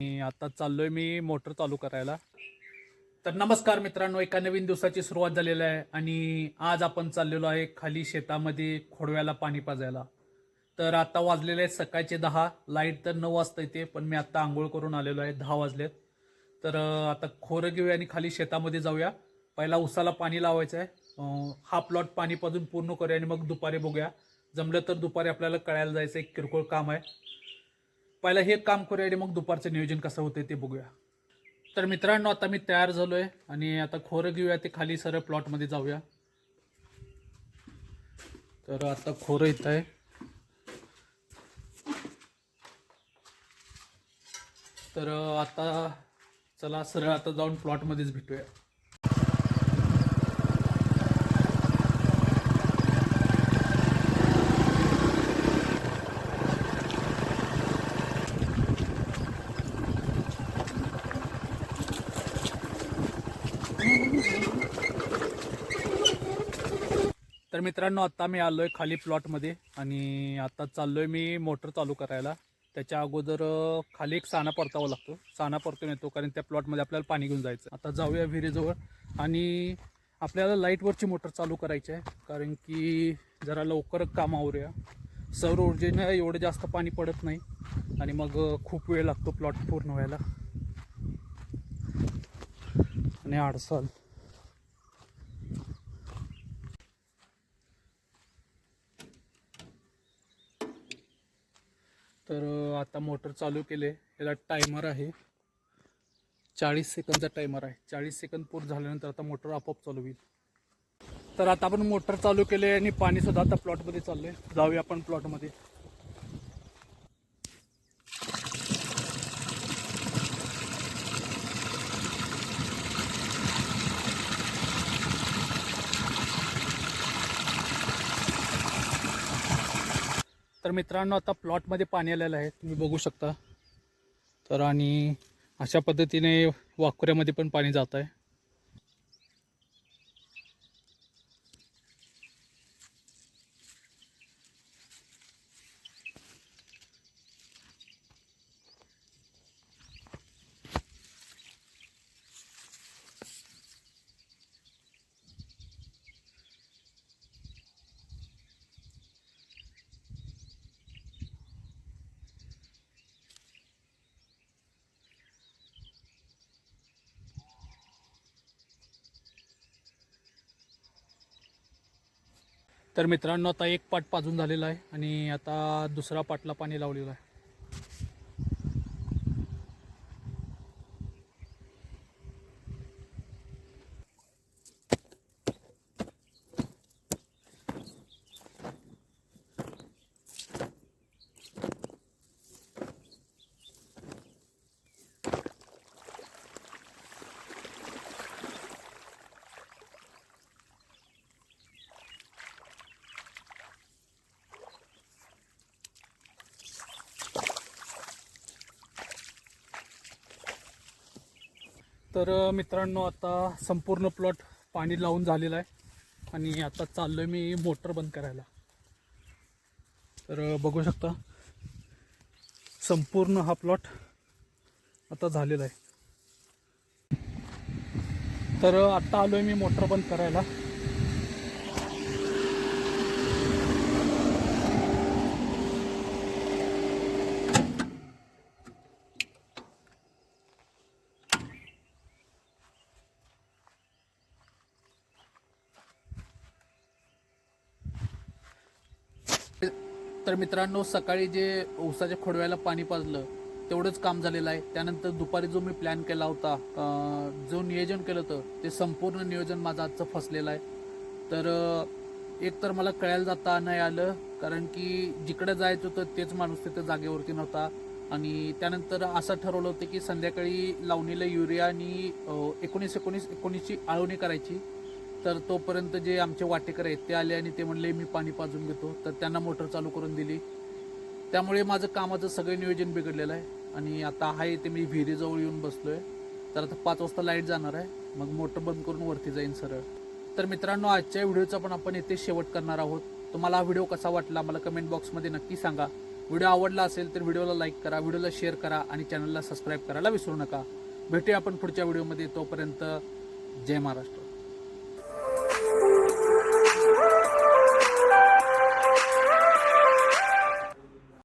आता चाललोय मी मोटर चालू करायला. तर नमस्कार मित्रांनो, एका नवीन दिवसाची सुरुवात झालेली आहे आणि आज आपण चाललेलो आहे खाली शेतामध्ये खोडव्याला पाणी पाजायला. तर आता वाजलेले आहेत सकाळचे 10. लाईट तर 9 वाजता येते, पण मी आता आंघोळ करून आलेलो आहे. 10 वाजलेत. तर आता खोरं घेऊया आणि खाली शेतामध्ये जाऊया. पहिला उसाला पाणी लावायचं आहे. हा प्लॉट पाणी पाजून पूर्ण करूया आणि मग दुपारी बघूया. जमलं तर दुपारी आपल्याला कळायला जायचं, एक किरकोळ काम आहे. पहिला हे काम करूया आणि मग दुपारचं नियोजन कसं होतं ते बघूया. तर मित्रांनो, आता मी तयार झालोय आणि आता खोरं घेऊया, ते खाली सरळ प्लॉटमध्ये जाऊया. तर आता खोरं इथं आहे. तर आता चला सरळ आता जाऊन प्लॉटमध्येच भेटूया. तर मित्रांनो, आता मी आलोय खाली प्लॉटमध्ये आणि आता चाललोय मी मोटर चालू करायला. त्याच्या अगोदर खाली एक साना परतावा लागतो. साना परतून येतो, कारण त्या प्लॉटमध्ये आपल्याला पाणी घेऊन जायचं. आता जाऊया विहिरीजवळ आणि आपल्याला लाईटवरची मोटर चालू करायची आहे, कारण की जरा लवकर काम आवरूया. सौर ऊर्जेनं एवढं जास्त पाणी पडत नाही आणि मग खूप वेळ लागतो प्लॉट पूर्ण व्हायला. आणि अडसाल तर आता मोटर चालू केले. याला टायमर आहे, 40 सेकंदचा टायमर आहे. 40 सेकंद पूर्ण झाल्यानंतर आता मोटर आपोआप चालू होईल. तर आता आपण मोटर चालू केले आणि पाणी सुद्धा आता प्लॉटमध्ये चाललंय. जाऊया आपण प्लॉटमध्ये. तर मित्रांनो, आता प्लॉटमध्ये पाणी आलेलं आहे, तुम्ही बघू शकता. तर आणि अशा पद्धतीने वाकुऱ्यामध्ये पण पाणी जात आहे. तर मित्रांनो, आता एक पाट पाजून झालेला आहे आणि आता दुसरा पाटला पाणी लावलेलं आहे. तर मित्रांनो, आता संपूर्ण प्लॉट पाणी लावून झालेलं आहे आणि आता चाललोय मी मोटर बंद करायला. तर बघू शकता, संपूर्ण हा प्लॉट आता झालेला आहे. तर आता आलोय मी मोटर बंद करायला. तर मित्रांनो, सकाळी जे ऊसाच्या खोडव्याला पाणी पाजलं तेवढंच काम झालेलं आहे. त्यानंतर दुपारी जो मी प्लॅन केला होता, जो नियोजन केलं होतं, ते संपूर्ण नियोजन माझं आजचं फसलेलं आहे. तर एक तर मला कळायला जाता नाही आलं, कारण की जिकडे जायचं होतं तेच माणूस तिथं जागेवरती नव्हता. आणि त्यानंतर असं ठरवलं होतं की संध्याकाळी लावणीला युरिया आणि 19-19-19ची आळवणी करायची. तर तोपर्यंत जे आमचे वाटेकर आहेत ते आले आणि ते म्हणले मी पाणी पाजून घेतो. तर त्यांना मोटर चालू करून दिली. त्यामुळे माझं कामाचं सगळं नियोजन बिघडलेलं आहे आणि आता आहे ते मी विहिरीजवळ येऊन बसलोय. तर आता 5 वाजता लाईट जाणार आहे, मग मोटर बंद करून वरती जाईन सरळ. तर मित्रांनो, आजच्या व्हिडिओचा पण आपण इथे शेवट करणार आहोत. तुम्हाला हा व्हिडिओ कसा वाटला मला कमेंट बॉक्समध्ये नक्की सांगा व्हिडिओ आवडला असेल तर व्हिडिओला लाईक करा, व्हिडिओला शेअर करा आणि चॅनलला सबस्क्राईब करायला विसरू नका. भेटूया आपण पुढच्या व्हिडिओमध्ये. तोपर्यंत जय महाराष्ट्र.